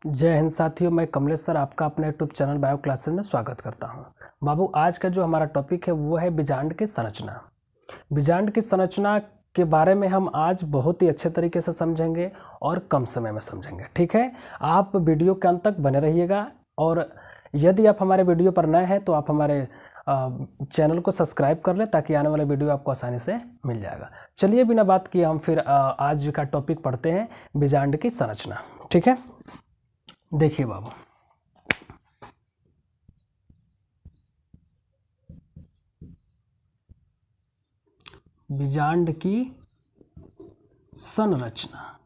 जय हिंद साथियों, मैं कमलेश सर आपका अपने यूट्यूब चैनल बायो क्लासेस में स्वागत करता हूं। बाबू, आज का जो हमारा टॉपिक है वो है बीजांड की संरचना। बीजांड की संरचना के बारे में हम आज बहुत ही अच्छे तरीके से समझेंगे और कम समय में समझेंगे। ठीक है, आप वीडियो के अंत तक बने रहिएगा और यदि आप हमारे वीडियो पर नए हैं तो आप हमारे चैनल को सब्सक्राइब कर लें ताकि आने वाले वीडियो आपको आसानी से मिल जाएगा। चलिए बिना बात किए हम फिर आज का टॉपिक पढ़ते हैं, बीजांड की संरचना। ठीक है, देखिए बाबू, बीजांड की संरचना।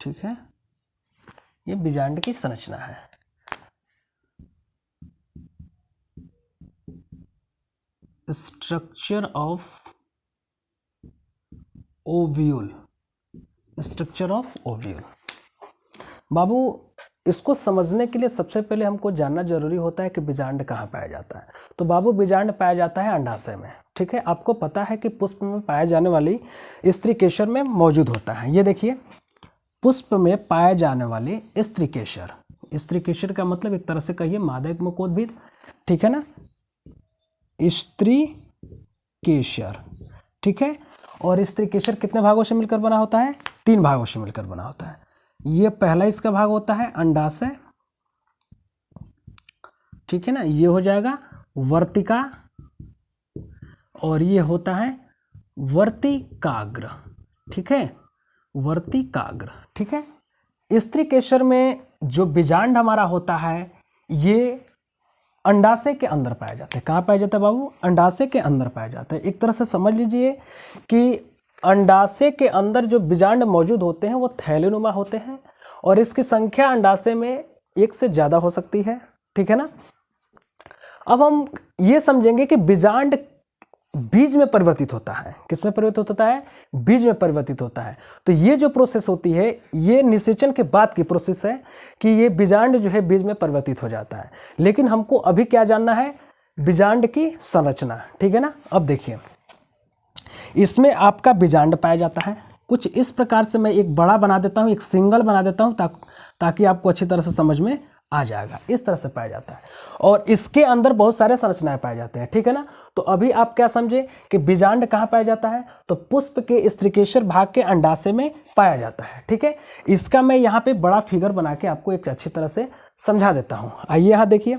ठीक है, ये बीजांड की संरचना है। Structure of ovule, structure of ovule. बाबू, इसको समझने के लिए सबसे पहले हमको जानना जरूरी होता है कि बीजांड कहाँ पाया जाता है। तो बाबू, बीजांड पाया जाता है अंडाशय में। ठीक है, आपको पता है कि पुष्प में पाए जाने वाली स्त्री केसर में मौजूद होता है। ये देखिए, पुष्प में पाए जाने वाले स्त्री केसर, स्त्री केसर का मतलब एक तरह से कहिए मादा मुकोद्भिद। ठीक है ना, स्त्री केसर। ठीक है, और स्त्री केसर कितने भागों से मिलकर बना होता है? 3 भागों से मिलकर बना होता है। ये पहला इसका भाग होता है अंडाशय। ठीक है ना, ये हो जाएगा वर्तिका और ये होता है वर्तिकाग्र। ठीक है, वर्तिकाग्र। ठीक है, स्त्री केसर में जो बीजांड हमारा होता है ये अंडाशय के अंदर पाया जाता है। कहाँ पाया जाता है बाबू? अंडाशय के अंदर पाया जाता है। एक तरह से समझ लीजिए कि अंडाशय के अंदर जो बीजांड मौजूद होते हैं वो थैलीनुमा होते हैं और इसकी संख्या अंडाशय में 1 से ज़्यादा हो सकती है। ठीक है ना, अब हम ये समझेंगे कि बीजांड बीज में परिवर्तित होता है। किस में परिवर्तित होता है? बीज में परिवर्तित होता है। तो ये जो प्रोसेस होती है ये निषेचन के बाद की प्रोसेस है कि ये बीजांड जो है बीज में परिवर्तित हो जाता है। लेकिन हमको अभी क्या जानना है? बीजांड की संरचना। ठीक है ना, अब देखिए, इसमें आपका बीजांड पाया जाता है कुछ इस प्रकार से। मैं एक बड़ा बना देता हूँ, एक सिंगल बना देता हूँ ताकि आपको अच्छी तरह से समझ में आ जाएगा। इस तरह से पाया जाता है और इसके अंदर बहुत सारे संरचनाएं पाए जाते हैं। ठीक है ना, तो अभी आप क्या समझे कि बीजांड कहाँ पाया जाता है? तो पुष्प के स्त्रीकेसर भाग के अंडाशय में पाया जाता है। ठीक है, इसका मैं यहाँ पे बड़ा फिगर बना के आपको एक अच्छी तरह से समझा देता हूँ। आइए यहाँ देखिए,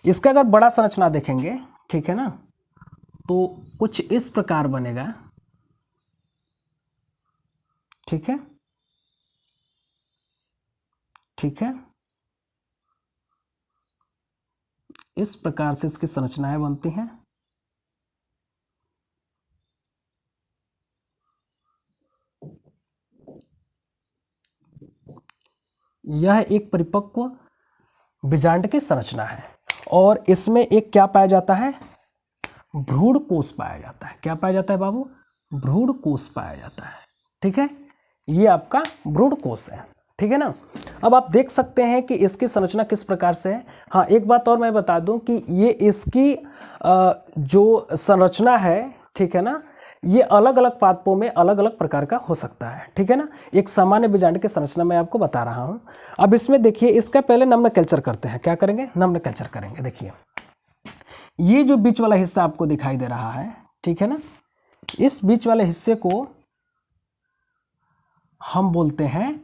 इसका अगर बड़ा संरचना देखेंगे, ठीक है ना, तो कुछ इस प्रकार बनेगा। ठीक है, ठीक है, इस प्रकार से इसकी संरचनाएं बनती हैं। यह एक परिपक्व बीजांड की संरचना है और इसमें एक क्या पाया जाता है? भ्रूण कोष पाया जाता है। क्या पाया जाता है बाबू? भ्रूण कोष पाया जाता है। ठीक है, ये आपका भ्रूण कोष है। ठीक है ना, अब आप देख सकते हैं कि इसकी संरचना किस प्रकार से है। हाँ, एक बात और मैं बता दूं कि ये इसकी जो संरचना है, ठीक है ना, ये अलग अलग पादपों में अलग अलग प्रकार का हो सकता है। ठीक है ना, एक सामान्य बीजांड की संरचना मैं आपको बता रहा हूं। अब इसमें देखिए, इसका पहले नम्न कल्चर करते हैं। क्या करेंगे? नम्न कल्चर करेंगे। देखिए, ये जो बीच वाला हिस्सा आपको दिखाई दे रहा है, ठीक है ना, इस बीच वाले हिस्से को हम बोलते हैं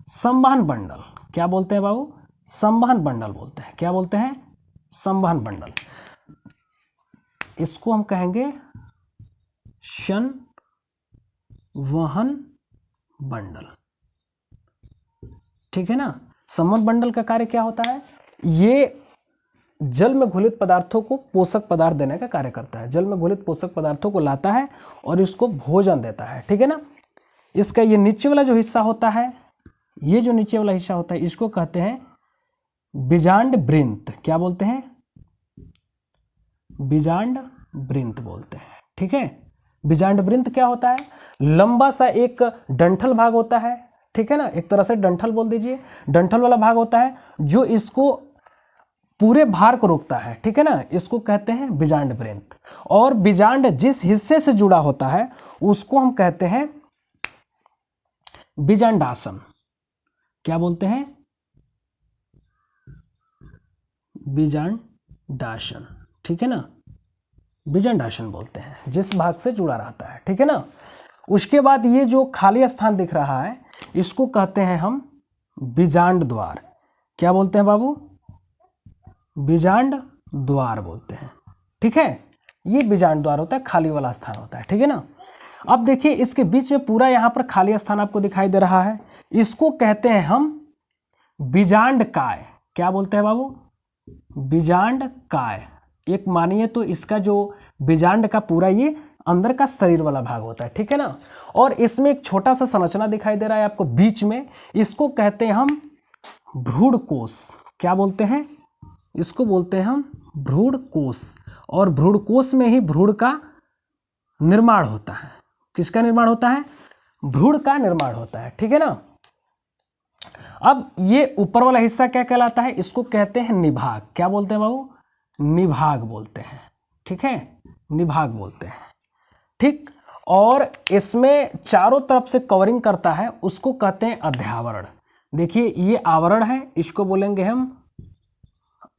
संवहन बंडल। क्या बोलते हैं बाबू? संवहन बंडल बोलते हैं। क्या बोलते हैं? संवहन बंडल। इसको हम कहेंगे संवहन बंडल। ठीक है ना, संवहन बंडल का कार्य क्या होता है? ये जल में घुलित पदार्थों को पोषक पदार्थ देने का कार्य करता है। जल में घुलित पोषक पदार्थों को लाता है और इसको भोजन देता है। ठीक है ना, इसका ये नीचे वाला जो हिस्सा होता है, ये जो नीचे वाला हिस्सा होता है, इसको कहते हैं बीजांड वृंत। क्या बोलते हैं? बीजांड वृंत बोलते हैं। ठीक है, बीजांड वृंत क्या होता है? लंबा सा एक डंठल भाग होता है। ठीक है ना, एक तरह से डंठल बोल दीजिए। डंठल वाला भाग होता है जो इसको पूरे भार को रोकता है। ठीक है ना, इसको कहते हैं बीजांड वृंत। और बीजांड जिस हिस्से से जुड़ा होता है उसको हम कहते हैं बीजांडासन। क्या बोलते हैं? बीजांडासन, ठीक है ना, बीजांडासन बोलते हैं, जिस भाग से जुड़ा रहता है, ठीक है ना। उसके बाद ये जो खाली स्थान दिख रहा है इसको कहते हैं हम बीजांड द्वार। क्या बोलते हैं बाबू? बीजांड द्वार बोलते हैं, ठीक है। ये बीजांड द्वार होता है, खाली वाला स्थान होता है, ठीक है ना। अब देखिए इसके बीच में पूरा यहाँ पर खाली स्थान आपको दिखाई दे रहा है, इसको कहते हैं हम बीजांड काय। क्या बोलते हैं बाबू? बीजांड काय। एक मानिए तो इसका जो बीजांड का पूरा ये अंदर का शरीर वाला भाग होता है, ठीक है ना। और इसमें एक छोटा सा संरचना दिखाई दे रहा है आपको बीच में, इसको कहते हैं हम भ्रूणकोश। क्या बोलते हैं? इसको बोलते हैं हम भ्रूणकोश। और भ्रूणकोश में ही भ्रूण का निर्माण होता है। किसका निर्माण होता है? भ्रूण का निर्माण होता है, ठीक है ना। अब ये ऊपर वाला हिस्सा क्या कहलाता है? इसको कहते हैं निभाग। क्या बोलते हैं बाबू? निभाग बोलते हैं, ठीक है, निभाग बोलते हैं, ठीक। और इसमें चारों तरफ से कवरिंग करता है, उसको कहते हैं अध्यावरण। देखिए ये आवरण है, इसको बोलेंगे हम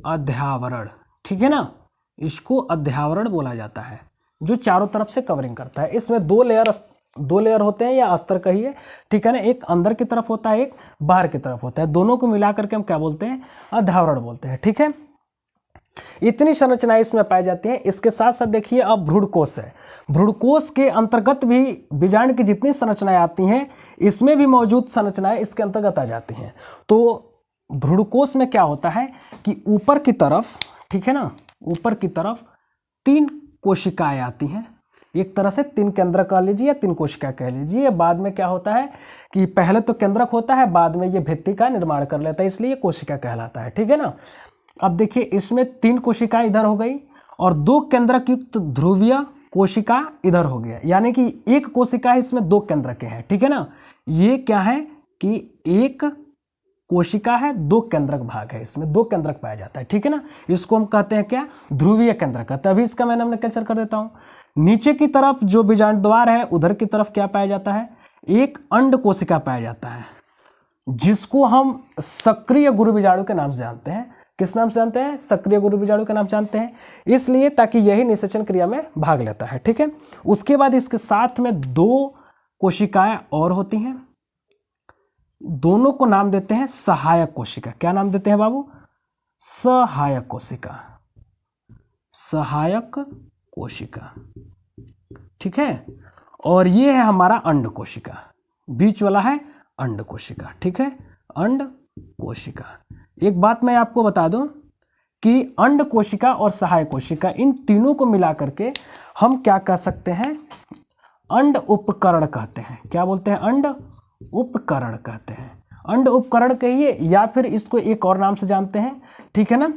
अध्यावरण, ठीक है ना। इसको अध्यावरण बोला जाता है, जो चारों तरफ से कवरिंग करता है। इसमें दो लेयर होते हैं या अस्तर कहिए, ठीक है ना। एक अंदर की तरफ होता है, एक बाहर की तरफ होता है, दोनों को मिला करके हम क्या बोलते हैं? अध्यावरण बोलते हैं, ठीक है। इतनी संरचनाएं इसमें पाई जाती हैं। इसके साथ साथ देखिए अब भ्रूणकोश है। भ्रूणकोश के अंतर्गत भी बीजांड की जितनी संरचनाएं आती हैं, इसमें भी मौजूद संरचनाएं इसके अंतर्गत आ जाती हैं। तो भ्रूणकोश में क्या होता है कि ऊपर की तरफ, ठीक है ना, ऊपर की तरफ 3 कोशिकाएं आती हैं। एक तरह से 3 केंद्रक कह लीजिए या 3 कोशिका कह लीजिए। बाद में क्या होता है कि पहले तो केंद्रक होता है, बाद में ये भित्ति का निर्माण कर लेता है, इसलिए कोशिका कहलाता है, ठीक है ना। अब देखिए इसमें 3 कोशिकाएं इधर हो गई और 2 केंद्रक युक्त ध्रुवीय कोशिका इधर हो गया, यानी कि एक कोशिका है, इसमें 2 केंद्रक हैं, ठीक है ना। ये क्या है कि एक कोशिका है, 2 केंद्रक भाग है, इसमें 2 केंद्रक पाया जाता है, ठीक है ना। इसको हम कहते हैं क्या? ध्रुवीय केंद्रक। तभी इसका मैं नोमेनक्लेचर कर देता हूँ। नीचे की तरफ जो बीजांड द्वार है, उधर की तरफ क्या पाया जाता है? एक अंड कोशिका पाया जाता है, जिसको हम सक्रिय गुरु बीजाणु के नाम से जानते हैं। किस नाम से जानते हैं? सक्रिय गुरु बीजाणु के नाम से जानते हैं, इसलिए ताकि यही निषेचन क्रिया में भाग लेता है, ठीक है। उसके बाद इसके साथ में 2 कोशिकाएं और होती हैं, दोनों को नाम देते हैं सहायक कोशिका। क्या नाम देते हैं बाबू? सहायक कोशिका, सहायक कोशिका, ठीक है। और ये है हमारा अंड कोशिका, बीच वाला है अंड कोशिका, ठीक है, अंड कोशिका। एक बात मैं आपको बता दूं कि अंड कोशिका और सहायक कोशिका, इन तीनों को मिला करके हम क्या कह सकते हैं? अंड उपकरण कहते हैं। क्या बोलते हैं? अंड उपकरण कहते हैं। अंड उपकरण कहिए या फिर इसको एक और नाम से जानते हैं, ठीक है ना।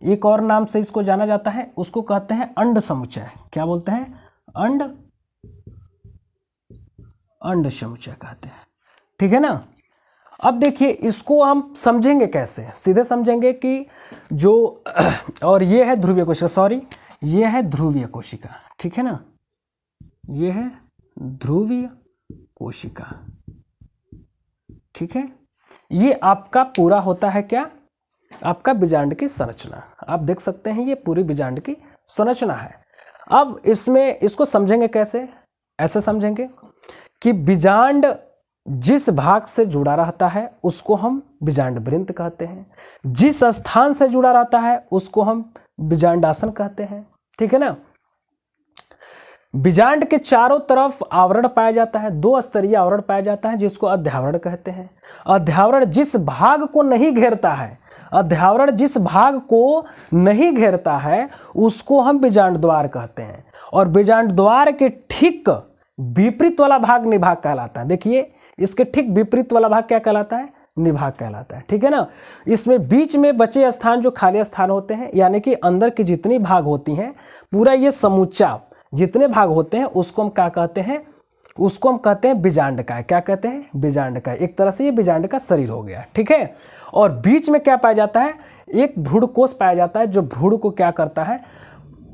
एक और नाम से इसको जाना जाता है, उसको कहते हैं अंड समुच्चय। क्या बोलते हैं? अंड समुच्चय कहते हैं, ठीक है ना। अब देखिए इसको हम समझेंगे कैसे? सीधे समझेंगे कि जो और ये है ध्रुवीय कोशिका, सॉरी ये है ध्रुवीय कोशिका, ठीक है ना, ये है ध्रुवीय कोशिका, ठीक है। ये आपका पूरा होता है क्या? आपका बीजांड की संरचना। आप देख सकते हैं ये पूरी बीजांड की संरचना है। अब इसमें इसको समझेंगे कैसे? ऐसे समझेंगे कि बीजांड जिस भाग से जुड़ा रहता है उसको हम बीजांड वृंत कहते हैं, जिस स्थान से जुड़ा रहता है उसको हम बीजांडासन कहते हैं, ठीक है ना। बीजांड के चारों तरफ आवरण पाया जाता है, 2 स्तरीय आवरण पाया जाता है, जिसको अध्यावरण कहते हैं। अध्यावरण जिस भाग को नहीं घेरता है, अध्यावरण जिस भाग को नहीं घेरता है उसको हम बीजांड द्वार कहते हैं। और बीजांड द्वार के ठीक विपरीत वाला भाग निभाग कहलाता है। देखिए इसके ठीक विपरीत वाला भाग क्या कहलाता है? निभाग कहलाता है, ठीक है ना। इसमें बीच में बचे स्थान जो खाली स्थान होते हैं, यानी कि अंदर की जितनी भाग होती हैं, पूरा ये समूचा जितने भाग होते हैं उसको हम क्या कहते हैं? उसको हम कहते हैं बीजांड का। क्या कहते हैं? बीजांड का। एक तरह से ये बीजांड का शरीर हो गया, ठीक है। और बीच में क्या पाया जाता है? एक भ्रूणकोश पाया जाता है, जो भ्रूण को क्या करता है?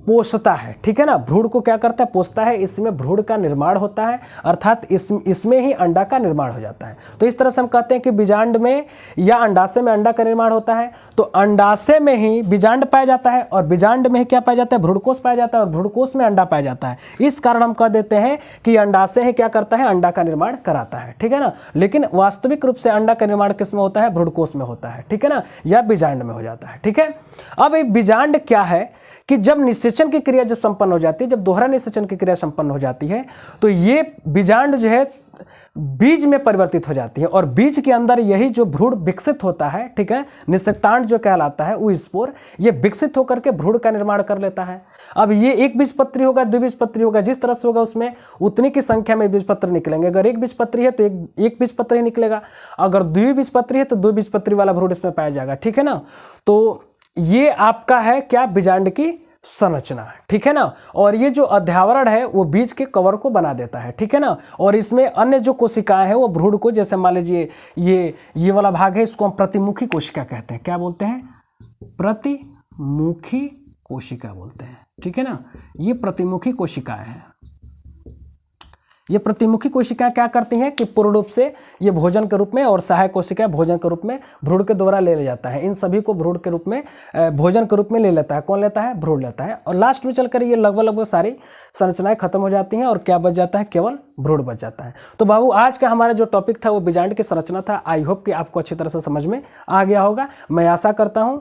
पोषता है, ठीक है ना, भ्रूण को क्या करता है, पोषता है, इसमें भ्रूण का निर्माण होता है, अर्थात इसमें ही अंडा का निर्माण हो जाता है। तो इस तरह से हम कहते हैं कि बीजांड में या अंडाशय में अंडा का निर्माण होता है, तो अंडाशय में ही बीजांड पाया जाता है और बीजांड में ही क्या पाया जाता है, भ्रूणकोष पाया जाता है और भ्रूणकोष में अंडा पाया जाता है। इस कारण हम कह देते हैं कि अंडाशय ही क्या करता है, अंडा का निर्माण कराता है, ठीक है ना। लेकिन वास्तविक रूप से अंडा का निर्माण किस में होता है, भ्रूणकोष में होता है, ठीक है ना, या बीजांड में हो जाता है, ठीक है। अब ये बीजांड क्या है कि जब निषेचन की क्रिया जब संपन्न हो जाती है, जब दोहरा निषेचन की क्रिया संपन्न हो जाती है, तो ये बीजांड जो है बीज में परिवर्तित हो जाती है और बीज के अंदर यही जो भ्रूण विकसित होता है, ठीक है, निषेक्तांड जो कहलाता है, वो स्पोर, ये विकसित होकर के भ्रूण का निर्माण कर लेता है। अब ये एक बीजपत्री होगा, द्विबीजपत्री होगा, जिस तरह से होगा उसमें उतनी की संख्या में बीजपत्र निकलेंगे। अगर एक बीजपत्री है तो एक बीजपत्री निकलेगा, अगर द्विबीजपत्री है तो दो बीजपत्री वाला भ्रूण इसमें पाया जाएगा, ठीक है ना। तो ये आपका है क्या, बीजांड की संरचना, ठीक है ना। और ये जो अध्यावरण है वो बीज के कवर को बना देता है, ठीक है ना। और इसमें अन्य जो कोशिकाएं हैं वो भ्रूण को, जैसे मान लीजिए ये वाला भाग है, इसको हम प्रतिमुखी कोशिका कहते हैं। क्या बोलते हैं, प्रतिमुखी कोशिका बोलते हैं, ठीक है ना। ये प्रतिमुखी कोशिकाएं हैं। ये प्रतिमुखी कोशिकाएं क्या करती हैं कि पूर्ण रूप से ये भोजन के रूप में और सहायक कोशिकाएं भोजन के रूप में भ्रूण के द्वारा ले जाता है। इन सभी को भ्रूण के रूप में भोजन के रूप में ले लेता है। कौन लेता है, भ्रूण लेता है। और लास्ट में चलकर ये लगभग सारी संरचनाएं खत्म हो जाती हैं और क्या बच जाता है, केवल भ्रूण बच जाता है। तो बाबू आज का हमारा जो टॉपिक था वो बीजांड की संरचना था। आई होप कि आपको अच्छी तरह से समझ में आ गया होगा। मैं आशा करता हूँ